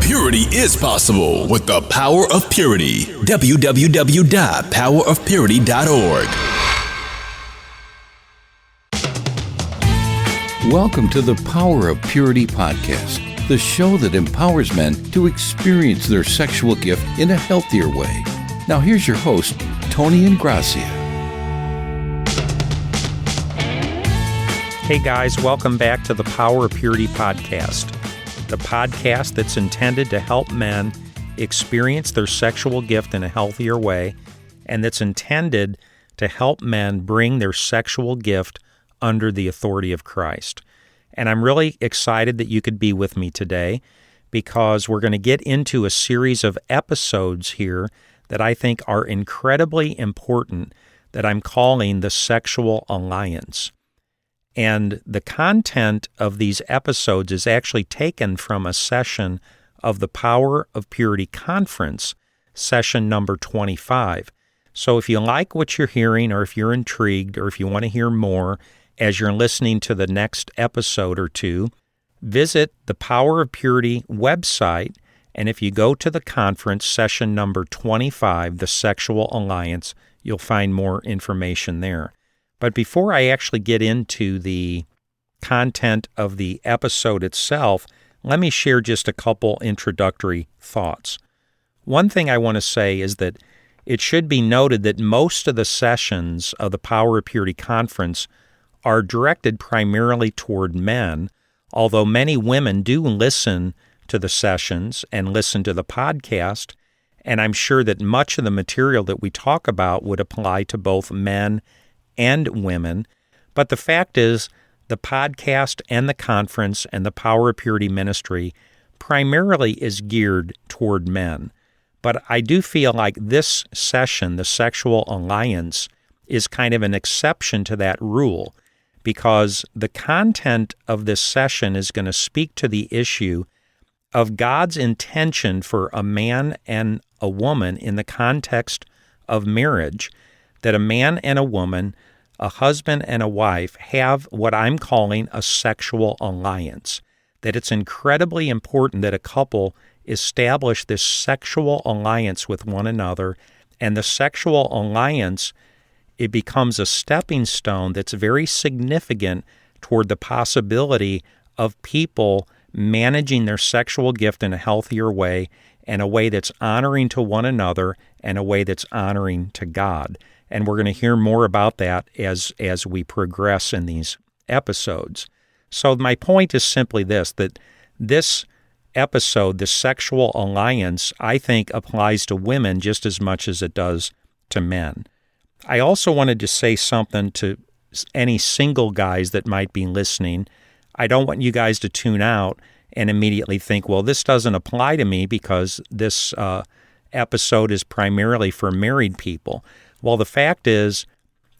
Purity is possible with the power of purity. www.powerofpurity.org. Welcome to the Power of Purity podcast, the show that empowers men to experience their sexual gift in a healthier way. Now here's your host, Tony Ingrassia. Hey guys, welcome back to the Power of Purity podcast, the podcast that's intended to help men experience their sexual gift in a healthier way, and that's intended to help men bring their sexual gift under the authority of Christ. And I'm really excited that you could be with me today because we're going to get into a series of episodes here that I think are incredibly important that I'm calling the Sexual Alliance. And the content of these episodes is actually taken from a session of the Power of Purity Conference, session number 25. So if you like what you're hearing, or if you're intrigued, or if you want to hear more as you're listening to the next episode or two, visit the Power of Purity website, and if you go to the conference, session number 25, the Sexual Alliance, you'll find more information there. But before I actually get into the content of the episode itself, let me share just a couple introductory thoughts. One thing I want to say is that it should be noted that most of the sessions of the Power of Purity Conference are directed primarily toward men, although many women do listen to the sessions and listen to the podcast, and I'm sure that much of the material that we talk about would apply to both men and women. But the fact is, the podcast and the conference and the Power of Purity ministry primarily is geared toward men. But I do feel like this session, the Sexual Alliance, is kind of an exception to that rule, because the content of this session is going to speak to the issue of God's intention for a man and a woman in the context of marriage, that a man and a woman, a husband and a wife, have what I'm calling a sexual alliance, that it's incredibly important that a couple establish this sexual alliance with one another, and the sexual alliance, it becomes a stepping stone that's very significant toward the possibility of people managing their sexual gift in a healthier way, and a way that's honoring to one another, and a way that's honoring to God. And we're going to hear more about that as we progress in these episodes. So my point is simply this, that this episode, the Sexual Alliance, I think applies to women just as much as it does to men. I also wanted to say something to any single guys that might be listening. I don't want you guys to tune out and immediately think, well, this doesn't apply to me because this episode is primarily for married people. Well, the fact is,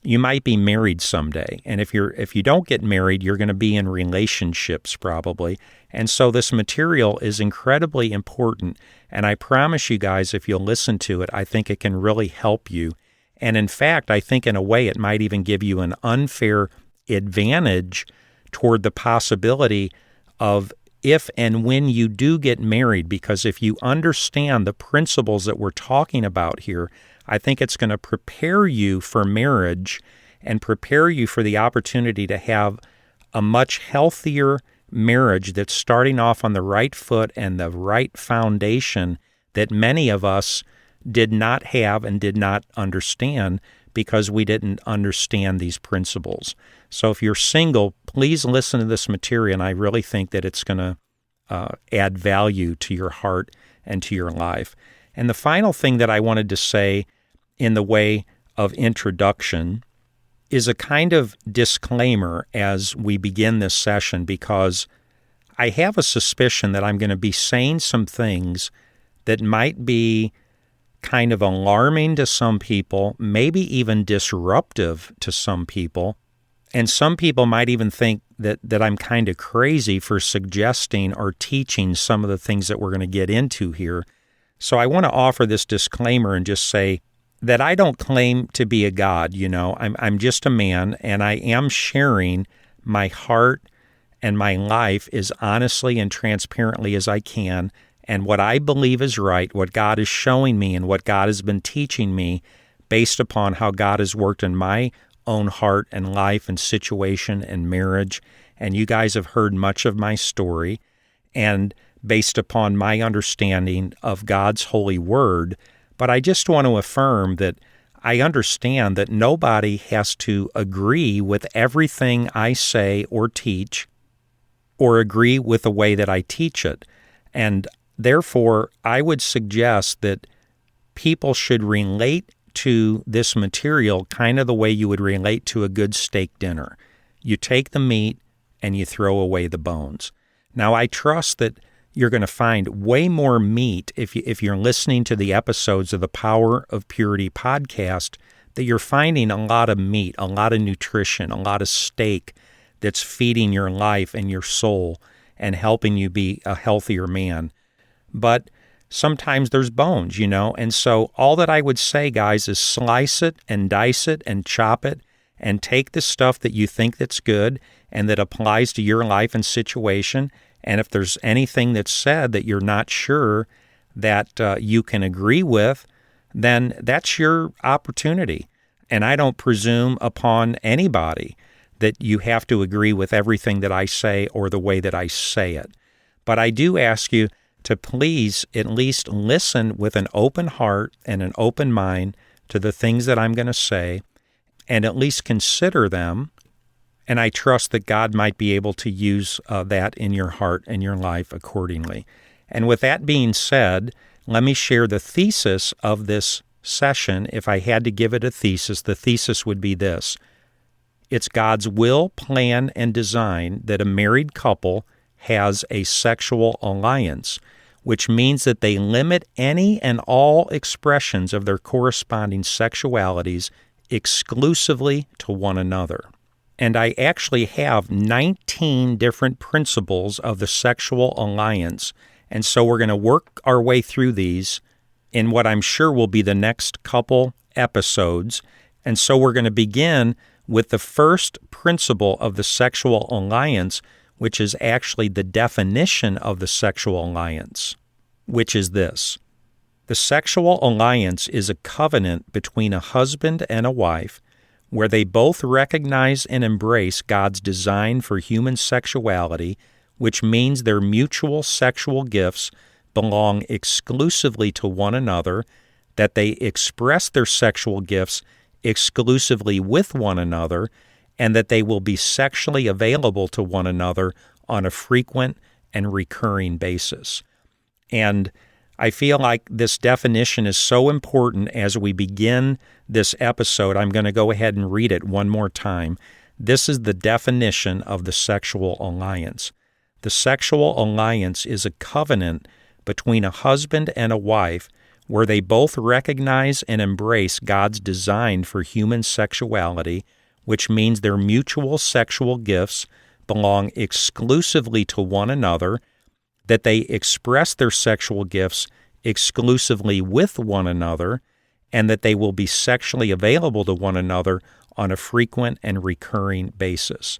you might be married someday, and if you don't get married, you're going to be in relationships probably. And so this material is incredibly important, and I promise you guys, if you'll listen to it, I think it can really help you. And in fact, I think in a way it might even give you an unfair advantage toward the possibility of if and when you do get married, because if you understand the principles that we're talking about here, I think it's going to prepare you for marriage and prepare you for the opportunity to have a much healthier marriage that's starting off on the right foot and the right foundation that many of us did not have and did not understand because we didn't understand these principles. So if you're single, please listen to this material, and I really think that it's going to add value to your heart and to your life. And the final thing that I wanted to say in the way of introduction is a kind of disclaimer as we begin this session, because I have a suspicion that I'm going to be saying some things that might be kind of alarming to some people, maybe even disruptive to some people. And some people might even think that I'm kind of crazy for suggesting or teaching some of the things that we're going to get into here. So I want to offer this disclaimer and just say that I don't claim to be a god, I'm just a man, and I am sharing my heart and my life as honestly and transparently as I can, and what I believe is right, what God is showing me and what God has been teaching me based upon how God has worked in my own heart and life and situation and marriage. And you guys have heard much of my story, and based upon my understanding of God's holy word. But I just want to affirm that I understand that nobody has to agree with everything I say or teach, or agree with the way that I teach it. And therefore, I would suggest that people should relate to this material kind of the way you would relate to a good steak dinner. You take the meat and you throw away the bones. Now, I trust that you're going to find way more meat if you're listening to the episodes of the Power of Purity podcast, that you're finding a lot of meat, a lot of nutrition, a lot of steak that's feeding your life and your soul and helping you be a healthier man. But sometimes there's bones, and so all that I would say, guys, is slice it and dice it and chop it and take the stuff that you think that's good and that applies to your life and situation. And if there's anything that's said that you're not sure that you can agree with, then that's your opportunity. And I don't presume upon anybody that you have to agree with everything that I say or the way that I say it. But I do ask you to please at least listen with an open heart and an open mind to the things that I'm going to say, and at least consider them. And I trust that God might be able to use that in your heart and your life accordingly. And with that being said, let me share the thesis of this session. If I had to give it a thesis, the thesis would be this: it's God's will, plan, and design that a married couple has a sexual alliance, which means that they limit any and all expressions of their corresponding sexualities exclusively to one another. And I actually have 19 different principles of the sexual alliance, and so we're going to work our way through these in what I'm sure will be the next couple episodes. And so we're going to begin with the first principle of the sexual alliance, which is actually the definition of the sexual alliance, which is this: the sexual alliance is a covenant between a husband and a wife where they both recognize and embrace God's design for human sexuality, which means their mutual sexual gifts belong exclusively to one another, that they express their sexual gifts exclusively with one another, and that they will be sexually available to one another on a frequent and recurring basis. And I feel like this definition is so important as we begin this episode. I'm going to go ahead and read it one more time. This is the definition of the sexual alliance. The sexual alliance is a covenant between a husband and a wife where they both recognize and embrace God's design for human sexuality, which means their mutual sexual gifts belong exclusively to one another, that they express their sexual gifts exclusively with one another, and that they will be sexually available to one another on a frequent and recurring basis.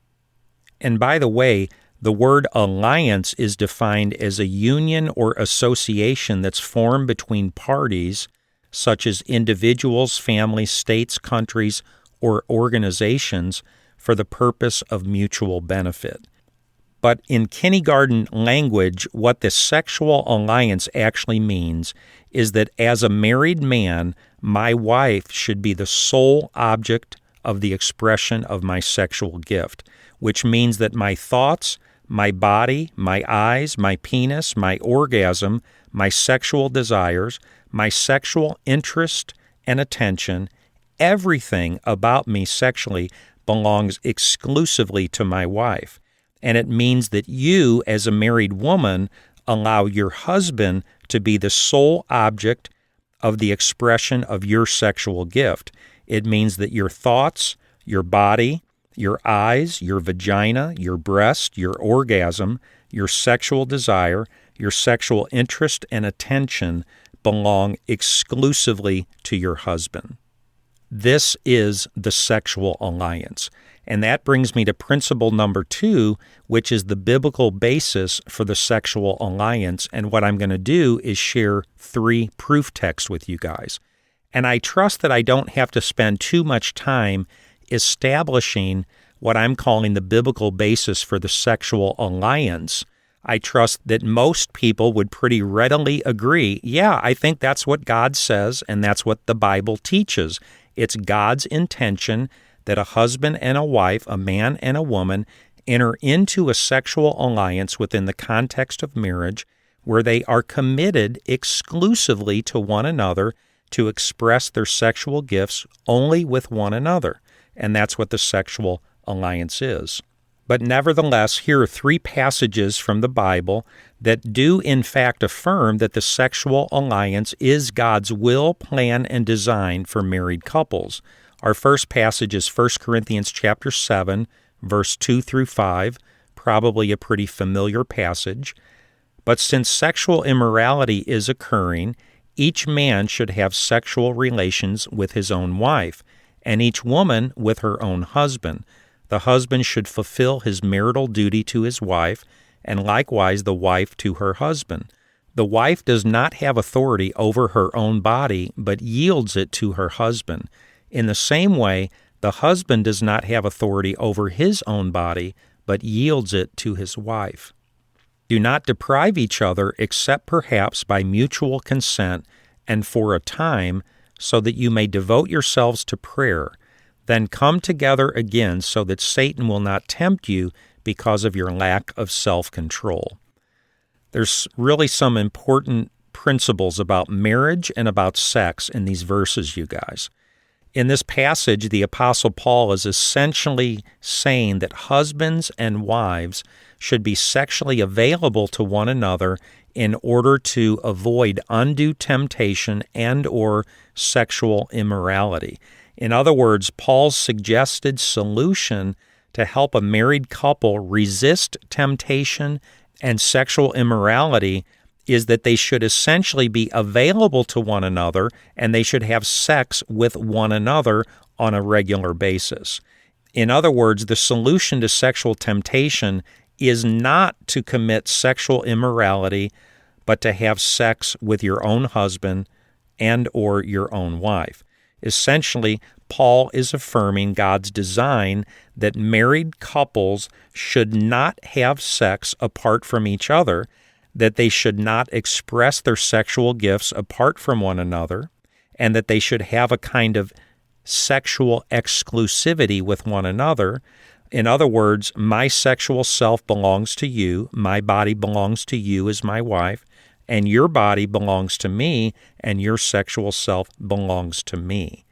And by the way, the word alliance is defined as a union or association that's formed between parties, such as individuals, families, states, countries, or organizations, for the purpose of mutual benefit. But in kindergarten language, what the sexual alliance actually means is that as a married man, my wife should be the sole object of the expression of my sexual gift, which means that my thoughts, my body, my eyes, my penis, my orgasm, my sexual desires, my sexual interest and attention, everything about me sexually belongs exclusively to my wife. And it means that you, as a married woman, allow your husband to be the sole object of the expression of your sexual gift. It means that your thoughts, your body, your eyes, your vagina, your breast, your orgasm, your sexual desire, your sexual interest and attention belong exclusively to your husband. This is the sexual alliance. And that brings me to principle number 2, which is the biblical basis for the sexual alliance. And what I'm going to do is share 3 proof texts with you guys. And I trust that I don't have to spend too much time establishing what I'm calling the biblical basis for the sexual alliance. I trust that most people would pretty readily agree, yeah, I think that's what God says, and that's what the Bible teaches. It's God's intention that a husband and a wife, a man and a woman, enter into a sexual alliance within the context of marriage where they are committed exclusively to one another to express their sexual gifts only with one another. And that's what the sexual alliance is. But nevertheless, here are 3 passages from the Bible that do in fact affirm that the sexual alliance is God's will, plan, and design for married couples. Our first passage is 1 Corinthians chapter 7, verse 2 through 5, probably a pretty familiar passage. But since sexual immorality is occurring, each man should have sexual relations with his own wife, and each woman with her own husband. The husband should fulfill his marital duty to his wife, and likewise the wife to her husband. The wife does not have authority over her own body, but yields it to her husband. In the same way, the husband does not have authority over his own body, but yields it to his wife. Do not deprive each other except perhaps by mutual consent and for a time, so that you may devote yourselves to prayer. Then come together again so that Satan will not tempt you because of your lack of self-control. There's really some important principles about marriage and about sex in these verses, you guys. In this passage, the Apostle Paul is essentially saying that husbands and wives should be sexually available to one another in order to avoid undue temptation and or sexual immorality. In other words, Paul's suggested solution to help a married couple resist temptation and sexual immorality is that they should essentially be available to one another and they should have sex with one another on a regular basis. In other words, the solution to sexual temptation is not to commit sexual immorality, but to have sex with your own husband and or your own wife. Essentially, Paul is affirming God's design that married couples should not have sex apart from each other, that they should not express their sexual gifts apart from one another, and that they should have a kind of sexual exclusivity with one another. In other words, my sexual self belongs to you, my body belongs to you as my wife, and your body belongs to me, and your sexual self belongs to me.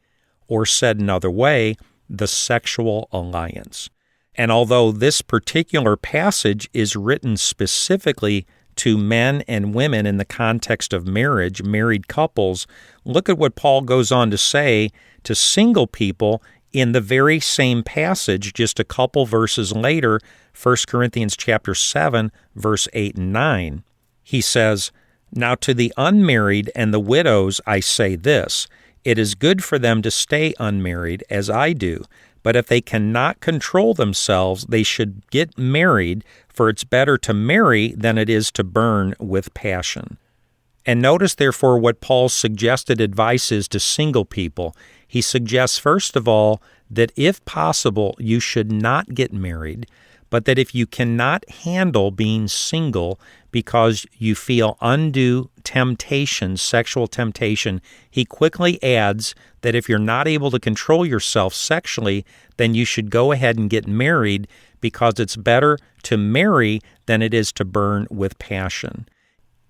Or said another way, the sexual alliance. And although this particular passage is written specifically to men and women in the context of marriage, married couples, look at what Paul goes on to say to single people in the very same passage just a couple verses later, 1 Corinthians chapter 7, verse 8 and 9. He says, "Now to the unmarried and the widows I say this, it is good for them to stay unmarried, as I do. But if they cannot control themselves, they should get married, for it's better to marry than it is to burn with passion." And notice, therefore, what Paul's suggested advice is to single people. He suggests, first of all, that if possible, you should not get married, but that if you cannot handle being single because you feel undue temptation, sexual temptation, he quickly adds that if you're not able to control yourself sexually, then you should go ahead and get married because it's better to marry than it is to burn with passion.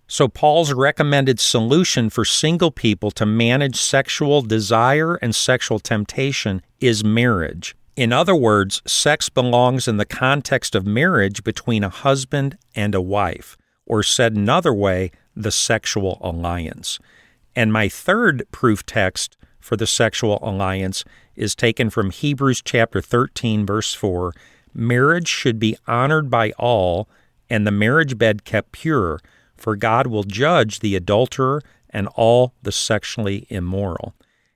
So Paul's recommended solution for single people to manage sexual desire and sexual temptation is marriage. In other words, sex belongs in the context of marriage between a husband and a wife, or said another way, the sexual alliance. And my third proof text for the sexual alliance is taken from Hebrews chapter 13, verse 4. Marriage should be honored by all, and the marriage bed kept pure, for God will judge the adulterer and all the sexually immoral.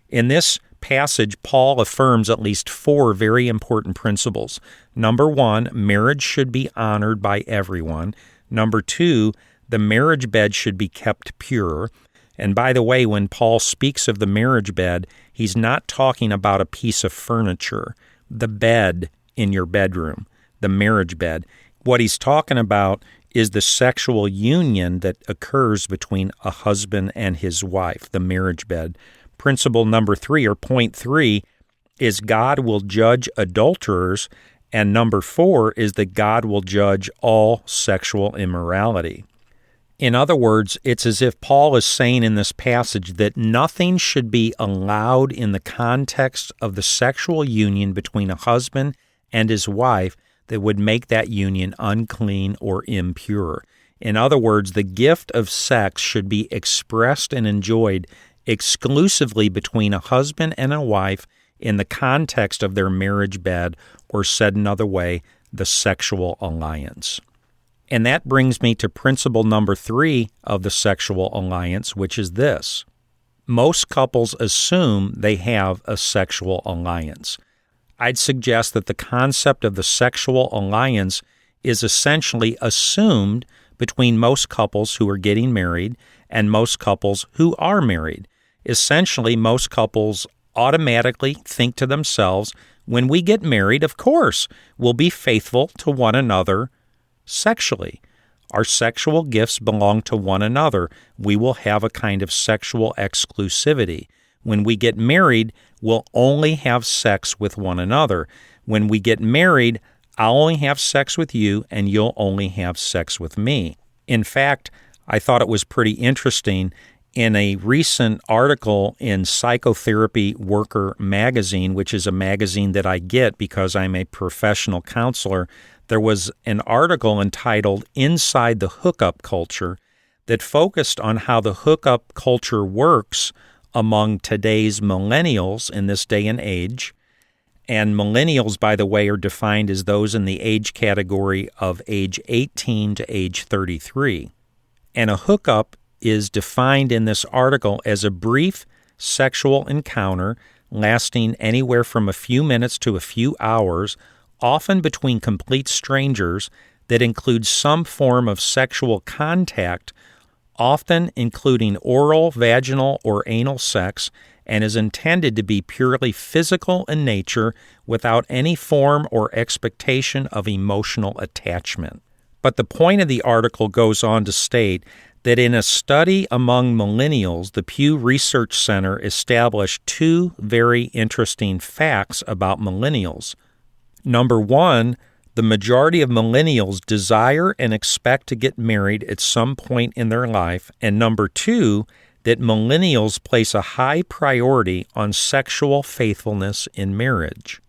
In this passage, Paul affirms at least 4 very important principles. Number 1, marriage should be honored by everyone. Number 2, the marriage bed should be kept pure. And by the way, when Paul speaks of the marriage bed, he's not talking about a piece of furniture, the bed in your bedroom, the marriage bed. What he's talking about is the sexual union that occurs between a husband and his wife, the marriage bed. Principle number 3, or point 3, is God will judge adulterers, and number 4 is that God will judge all sexual immorality. In other words, it's as if Paul is saying in this passage that nothing should be allowed in the context of the sexual union between a husband and his wife that would make that union unclean or impure. In other words, the gift of sex should be expressed and enjoyed exclusively between a husband and a wife in the context of their marriage bed, or said another way, the sexual alliance. And that brings me to principle number 3 of the sexual alliance, which is this. Most couples assume they have a sexual alliance. I'd suggest that the concept of the sexual alliance is essentially assumed between most couples who are getting married and most couples who are married. Essentially, most couples automatically think to themselves, when we get married, of course, we'll be faithful to one another sexually. Our sexual gifts belong to one another. We will have a kind of sexual exclusivity. When we get married, we'll only have sex with one another. When we get married, I'll only have sex with you and you'll only have sex with me. In fact, I thought it was pretty interesting. In a recent article in Psychotherapy Worker magazine, which is a magazine that I get because I'm a professional counselor, there was an article entitled Inside the Hookup Culture that focused on how the hookup culture works among today's millennials in this day and age. And millennials, by the way, are defined as those in the age category of age 18 to age 33. And a hookup is defined in this article as a brief sexual encounter lasting anywhere from a few minutes to a few hours, often between complete strangers, that includes some form of sexual contact, often including oral, vaginal, or anal sex, and is intended to be purely physical in nature without any form or expectation of emotional attachment. But the point of the article goes on to state that in a study among millennials, the Pew Research Center established 2 very interesting facts about millennials. Number 1, the majority of millennials desire and expect to get married at some point in their life. And number 2, that millennials place a high priority on sexual faithfulness in marriage.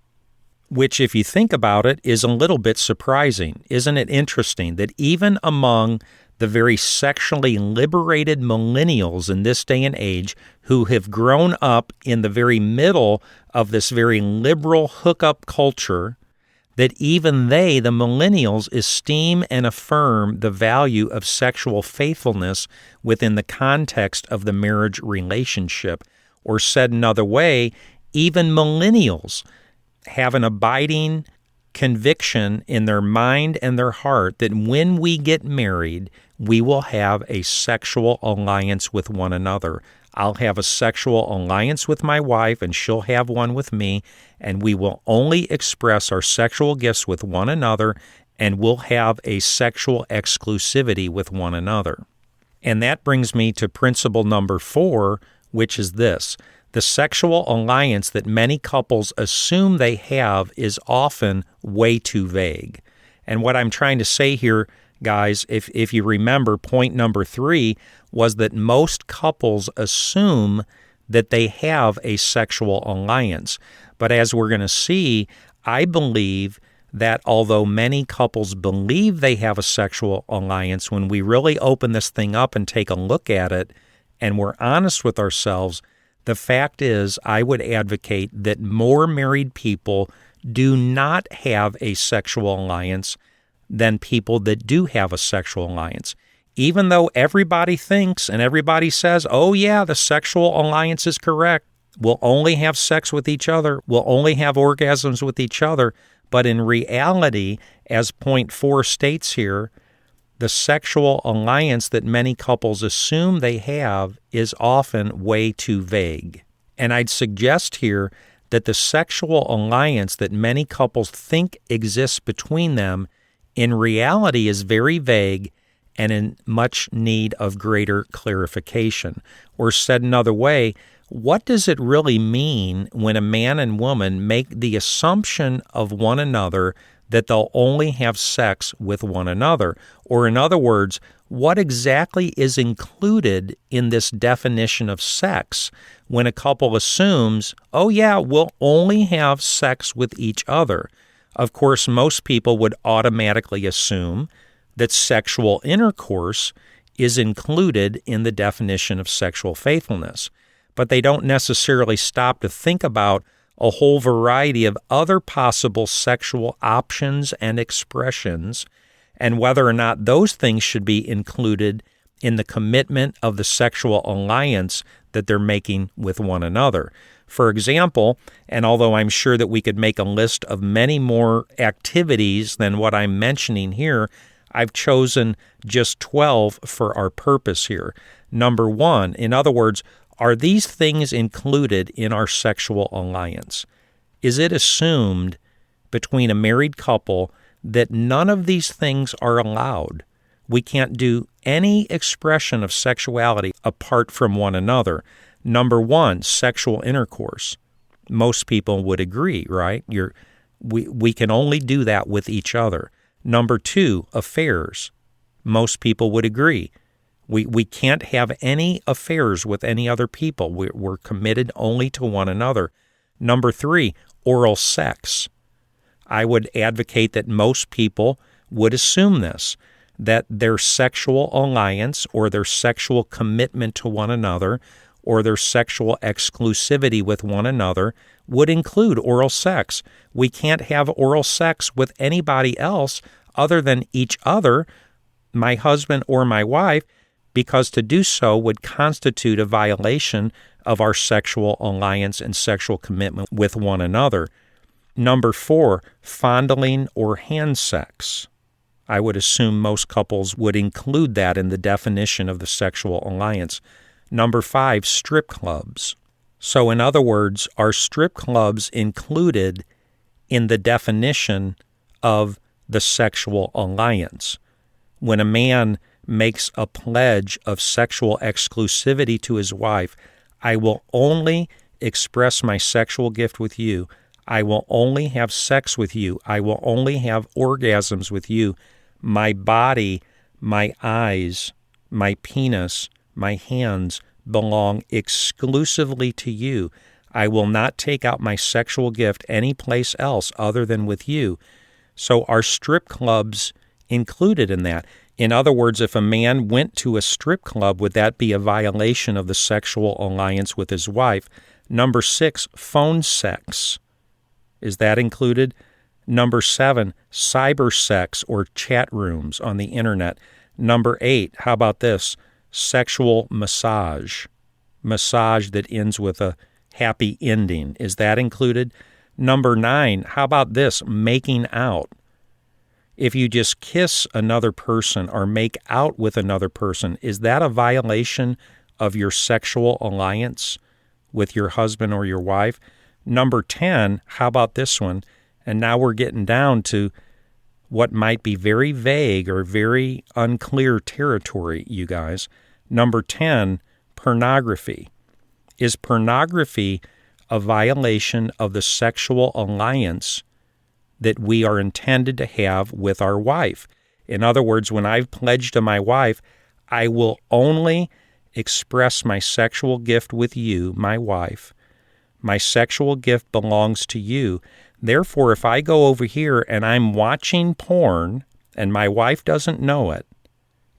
Which, if you think about it, is a little bit surprising. Isn't it interesting that even among the very sexually liberated millennials in this day and age who have grown up in the very middle of this very liberal hookup culture, that even they, the millennials, esteem and affirm the value of sexual faithfulness within the context of the marriage relationship? Or said another way, even millennials have an abiding conviction in their mind and their heart that when we get married, we will have a sexual alliance with one another. I'll have a sexual alliance with my wife, and she'll have one with me, and we will only express our sexual gifts with one another, and we'll have a sexual exclusivity with one another. And that brings me to principle number 4, which is this. The sexual alliance that many couples assume they have is often way too vague. And what I'm trying to say here, guys, if you remember, point number 3 was that most couples assume that they have a sexual alliance. But as we're going to see, I believe that although many couples believe they have a sexual alliance, when we really open this thing up and take a look at it and we're honest with ourselves, the fact is, I would advocate that more married people do not have a sexual alliance than people that do have a sexual alliance. Even though everybody thinks and everybody says, oh yeah, the sexual alliance is correct, will only have sex with each other, will only have orgasms with each other. But in reality, as point 4 states here, the sexual alliance that many couples assume they have is often way too vague. And I'd suggest here that the sexual alliance that many couples think exists between them in reality is very vague and in much need of greater clarification. Or said another way, what does it really mean when a man and woman make the assumption of one another that they'll only have sex with one another? Or in other words, what exactly is included in this definition of sex when a couple assumes, oh yeah, we'll only have sex with each other? Of course, most people would automatically assume that sexual intercourse is included in the definition of sexual faithfulness. But they don't necessarily stop to think about a whole variety of other possible sexual options and expressions, and whether or not those things should be included in the commitment of the sexual alliance that they're making with one another. For example, and although I'm sure that we could make a list of many more activities than what I'm mentioning here, I've chosen just 12 for our purpose here. Number 1, in other words, are these things included in our sexual alliance? Is it assumed between a married couple that none of these things are allowed? We can't do any expression of sexuality apart from one another. Number 1, sexual intercourse. Most people would agree, right? We can only do that with each other. Number 2, affairs. Most people would agree. We can't have any affairs with any other people. We're committed only to one another. Number 3, oral sex. I would advocate that most people would assume this, that their sexual alliance or their sexual commitment to one another or their sexual exclusivity with one another would include oral sex. We can't have oral sex with anybody else other than each other, my husband or my wife, because to do so would constitute a violation of our sexual alliance and sexual commitment with one another. Number 4, fondling or hand sex. I would assume most couples would include that in the definition of the sexual alliance. Number 5, strip clubs. So in other words, are strip clubs included in the definition of the sexual alliance? When a man makes a pledge of sexual exclusivity to his wife, I will only express my sexual gift with you. I will only have sex with you. I will only have orgasms with you. My body, my eyes, my penis, my hands belong exclusively to you. I will not take out my sexual gift anyplace else other than with you. So are strip clubs included in that? In other words, if a man went to a strip club, would that be a violation of the sexual alliance with his wife? Number 6, phone sex. Is that included? Number 7, cyber sex or chat rooms on the internet. Number 8, how about this? Sexual massage. Massage that ends with a happy ending. Is that included? Number 9, how about this? Making out. If you just kiss another person or make out with another person, is that a violation of your sexual alliance with your husband or your wife? Number 10, how about this one? And now we're getting down to what might be very vague or very unclear territory, you guys. Number 10, pornography. Is pornography a violation of the sexual alliance that we are intended to have with our wife? In other words, when I've pledged to my wife, I will only express my sexual gift with you, my wife. My sexual gift belongs to you. Therefore, if I go over here and I'm watching porn and my wife doesn't know it,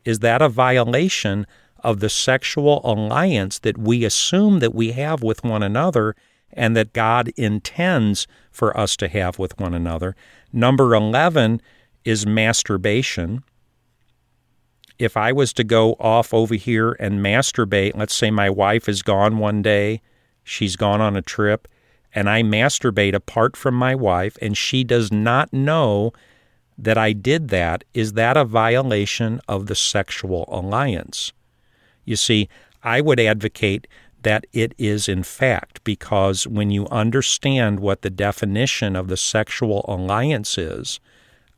is that a violation of the sexual alliance that we assume that we have with one another and that God intends for us to have with one another? Number 11 is masturbation. If I was to go off over here and masturbate, let's say my wife is gone one day she's gone on a trip, and I masturbate apart from my wife, and she does not know that I did that, is that a violation of the sexual alliance? You see, I would advocate that it is in fact, because when you understand what the definition of the sexual alliance is,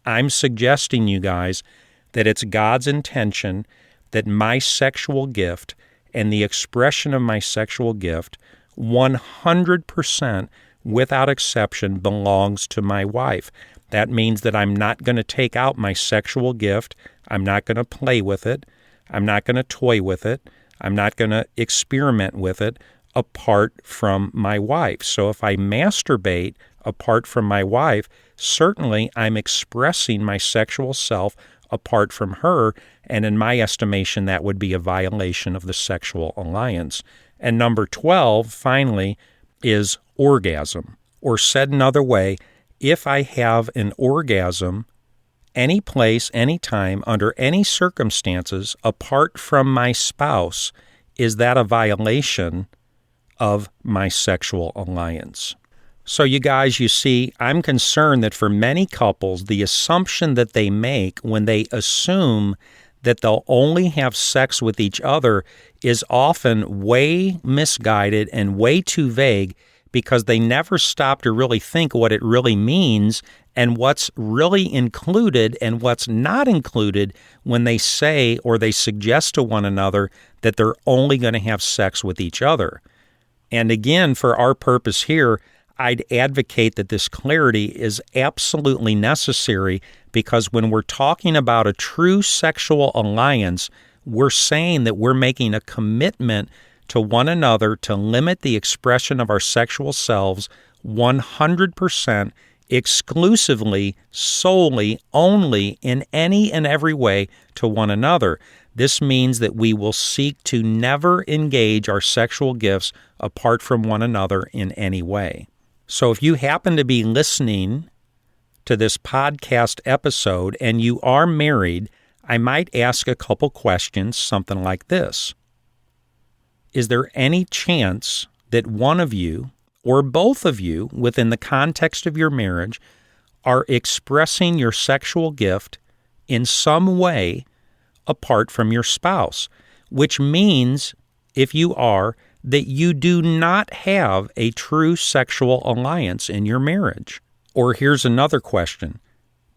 I'm suggesting, you guys, that it's God's intention that my sexual gift and the expression of my sexual gift 100% without exception belongs to my wife. That means that I'm not going to take out my sexual gift. I'm not going to play with it. I'm not going to toy with it. I'm not going to experiment with it apart from my wife. So if I masturbate apart from my wife, certainly I'm expressing my sexual self apart from her, and in my estimation, that would be a violation of the sexual alliance. And number 12, finally, is orgasm. Or said another way, if I have an orgasm any place, anytime, under any circumstances, apart from my spouse, is that a violation of my sexual alliance? So you guys, you see, I'm concerned that for many couples, the assumption that they make when they assume that they'll only have sex with each other is often way misguided and way too vague, because they never stop to really think what it really means and what's really included and what's not included when they say or they suggest to one another that they're only going to have sex with each other. And again, for our purpose here, I'd advocate that this clarity is absolutely necessary, because when we're talking about a true sexual alliance, we're saying that we're making a commitment to one another to limit the expression of our sexual selves 100%, exclusively, solely, only, in any and every way to one another. This means that we will seek to never engage our sexual gifts apart from one another in any way. So if you happen to be listening to this podcast episode and you are married, I might ask a couple questions, something like this. Is there any chance that one of you or both of you, within the context of your marriage, are expressing your sexual gift in some way apart from your spouse? Which means, if you are, that you do not have a true sexual alliance in your marriage. Or here's another question.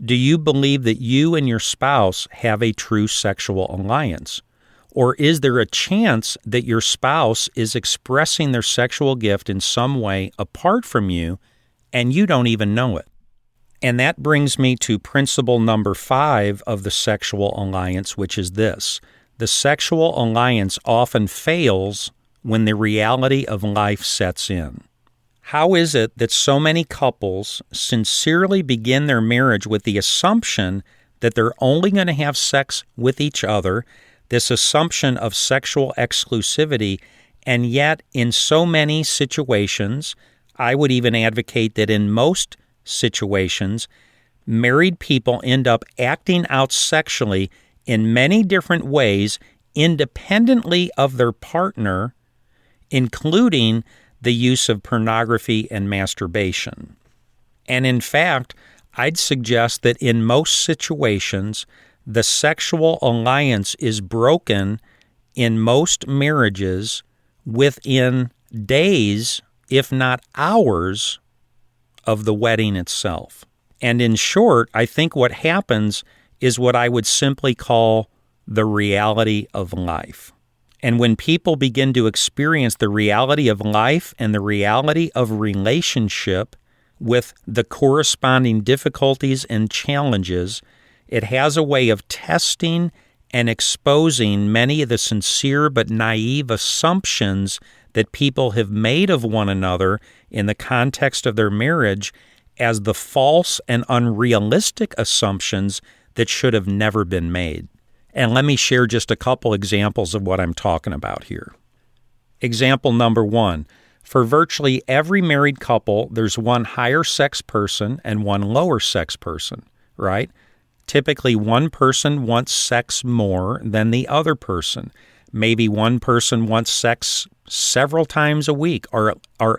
Do you believe that you and your spouse have a true sexual alliance? Or is there a chance that your spouse is expressing their sexual gift in some way apart from you, and you don't even know it? And that brings me to principle number 5 of the sexual alliance, which is this. The sexual alliance often fails when the reality of life sets in. How is it that so many couples sincerely begin their marriage with the assumption that they're only going to have sex with each other, this assumption of sexual exclusivity, and yet in so many situations, I would even advocate that in most situations, married people end up acting out sexually in many different ways independently of their partner, including the use of pornography and masturbation. And in fact, I'd suggest that in most situations, the sexual alliance is broken in most marriages within days, if not hours, of the wedding itself. And in short, I think what happens is what I would simply call the reality of life. And when people begin to experience the reality of life and the reality of relationship with the corresponding difficulties and challenges, it has a way of testing and exposing many of the sincere but naive assumptions that people have made of one another in the context of their marriage as the false and unrealistic assumptions that should have never been made. And let me share just a couple examples of what I'm talking about here. Example number 1. For virtually every married couple, there's one higher sex person and one lower sex person, right? Typically, one person wants sex more than the other person. Maybe one person wants sex several times a week or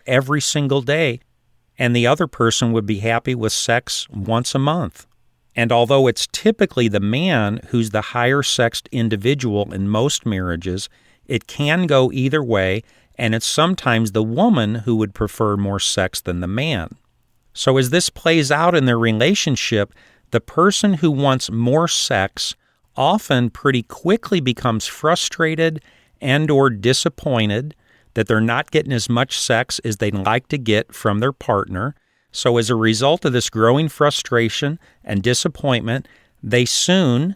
every single day, and the other person would be happy with sex once a month. And although it's typically the man who's the higher sexed individual in most marriages, it can go either way, and it's sometimes the woman who would prefer more sex than the man. So as this plays out in their relationship, the person who wants more sex often pretty quickly becomes frustrated and or disappointed that they're not getting as much sex as they'd like to get from their partner. So as a result of this growing frustration and disappointment, they soon,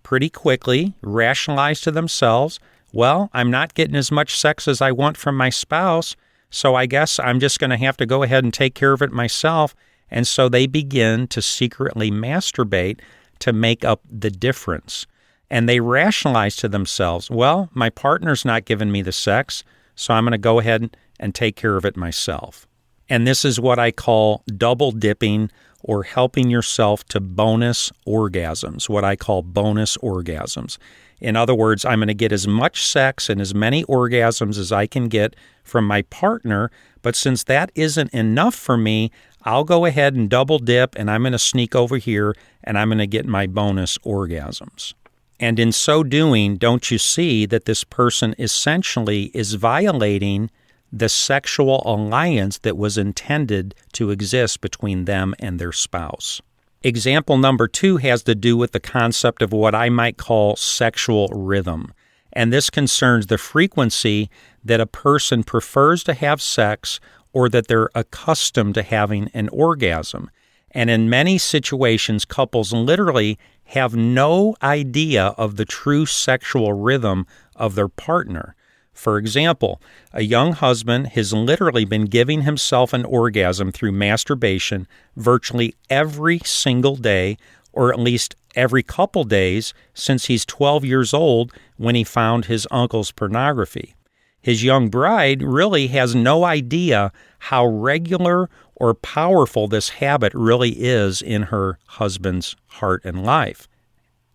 pretty quickly, rationalize to themselves, well, I'm not getting as much sex as I want from my spouse, so I guess I'm just going to have to go ahead and take care of it myself. And so they begin to secretly masturbate to make up the difference. And they rationalize to themselves, well, my partner's not giving me the sex, so I'm going to go ahead and take care of it myself. And this is what I call double dipping or helping yourself to bonus orgasms, what I call bonus orgasms. In other words, I'm going to get as much sex and as many orgasms as I can get from my partner, but since that isn't enough for me, I'll go ahead and double dip and I'm going to sneak over here and I'm going to get my bonus orgasms. And in so doing, don't you see that this person essentially is violating the sexual alliance that was intended to exist between them and their spouse? Example number 2 has to do with the concept of what I might call sexual rhythm. And this concerns the frequency that a person prefers to have sex or that they're accustomed to having an orgasm. And in many situations, couples literally have no idea of the true sexual rhythm of their partner. For example, a young husband has literally been giving himself an orgasm through masturbation virtually every single day, or at least every couple days, since he's 12 years old when he found his uncle's pornography. His young bride really has no idea how regular or powerful this habit really is in her husband's heart and life.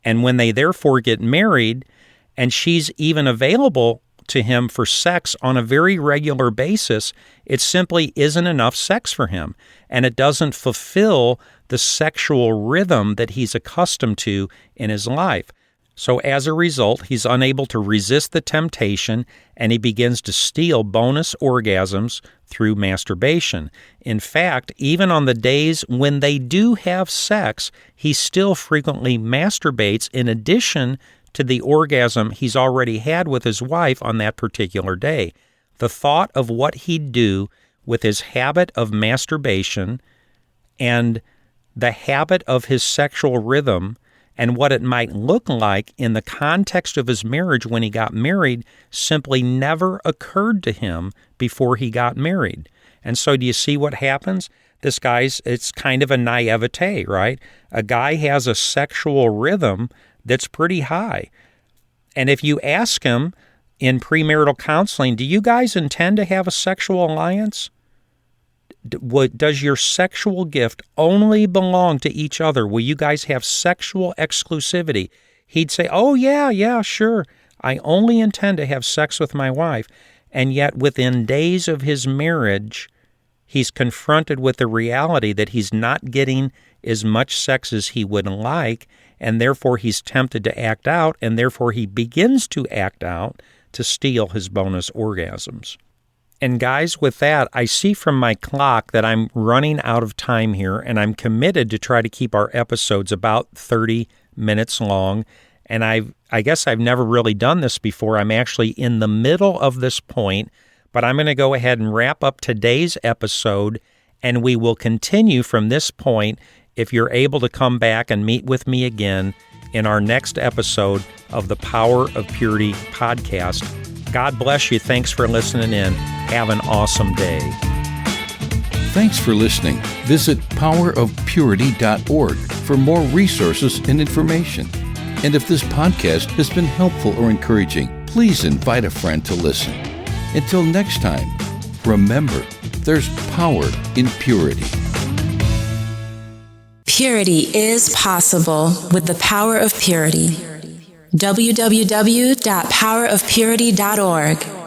And when they therefore get married, and she's even available to him for sex on a very regular basis, it simply isn't enough sex for him, and it doesn't fulfill the sexual rhythm that he's accustomed to in his life. So as a result, he's unable to resist the temptation, and he begins to steal bonus orgasms through masturbation. In fact, even on the days when they do have sex, he still frequently masturbates in addition to the orgasm he's already had with his wife on that particular day. The thought of what he'd do with his habit of masturbation and the habit of his sexual rhythm and what it might look like in the context of his marriage when he got married simply never occurred to him before he got married. And so do you see what happens? This guy's, it's kind of a naivete, right? A guy has a sexual rhythm that's pretty high. And if you ask him in premarital counseling, do you guys intend to have a sexual alliance? Does your sexual gift only belong to each other? Will you guys have sexual exclusivity? He'd say, oh, yeah, sure. I only intend to have sex with my wife. And yet within days of his marriage, he's confronted with the reality that he's not getting as much sex as he would like, and therefore he's tempted to act out, and therefore he begins to act out to steal his bonus orgasms. And guys, with that, I see from my clock that I'm running out of time here, and I'm committed to try to keep our episodes about 30 minutes long. And I guess I've never really done this before. I'm actually in the middle of this point, but I'm going to go ahead and wrap up today's episode, and we will continue from this point if you're able to come back and meet with me again in our next episode of the Power of Purity podcast. God bless you. Thanks for listening in. Have an awesome day. Thanks for listening. Visit powerofpurity.org for more resources and information. And if this podcast has been helpful or encouraging, please invite a friend to listen. Until next time, remember, there's power in purity. Purity is possible with the power of purity. www.powerofpurity.org.